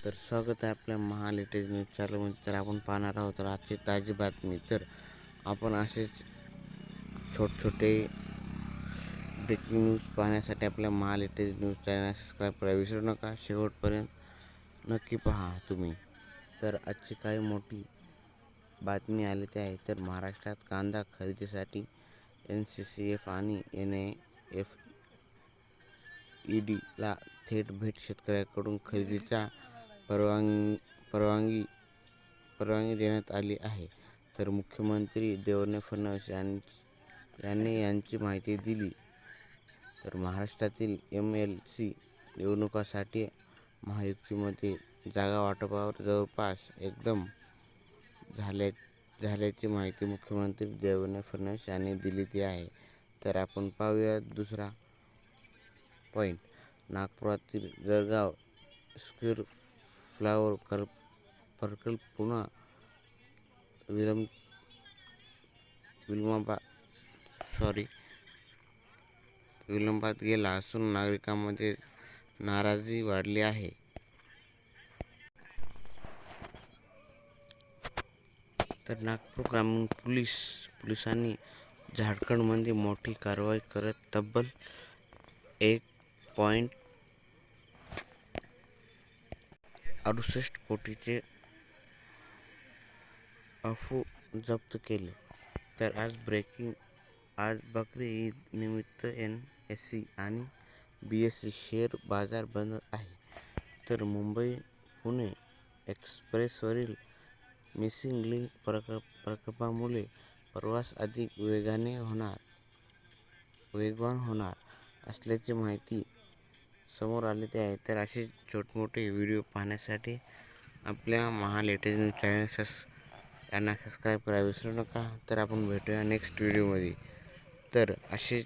तर स्वागत आहे आपल्या लेटेस्ट न्यूज चॅनलमध्ये. तर आपण पाहणार आहोत तर आजची ताजी बातमी. तर आपण असेच छोटे ब्रेकिंग न्यूज पाहण्यासाठी आपल्या लेटेस्ट न्यूज चॅनल सबस्क्राईब करायला विसरू नका. शेवटपर्यंत नक्की पहा तुम्ही. तर आजची काही मोठी बातमी आलेली आहे. तर महाराष्ट्रात कांदा खरेदीसाठी NCCF आणि NAFED थेट भेट शेतकऱ्याकडून खरेदीच्या परवानगी देण्यात आली आहे. तर मुख्यमंत्री देवेंद्र फडणवीस यांनी याची माहिती दिली. तर महाराष्ट्रातील MLC निवडणुकांसाठी महायुतीमध्ये जागा वाटपावर जवळपास एकदम झाल्याची माहिती मुख्यमंत्री देवेंद्र फडणवीस यांनी दिली आहे. तर आपण पाहूया दुसरा पॉईंट. नागपुरातील जळगाव स्क्वेअर फ्लावर प्रकल्प पुन्हा विलंबात गेला असून नागरिकांमध्ये नाराजी वाढली आहे. तर नागपूर ग्रामीण पोलिसांनी झारखंडमध्ये मोठी कारवाई करत तब्बल 1.68 कोटीचे अफू जप्त केले. तर आज बकरी ईद निमित्त NSE आणि BSE शेअर बाजार बंद आहे. तर मुंबई पुणे एक्सप्रेसवरील मिसिंग लिंक प्रकल्पामुळे प्रवास अधिक वेगवान होणार असल्याची माहिती समोर आलेली आहे. तर असे छोटे व्हिडिओ पाहण्यासाठी आपल्या लेटेस्ट न्यूज चॅनल यांना सबस्क्राईब करायला विसरू नका. तर आपण भेटूया नेक्स्ट व्हिडिओमध्ये. तर असेच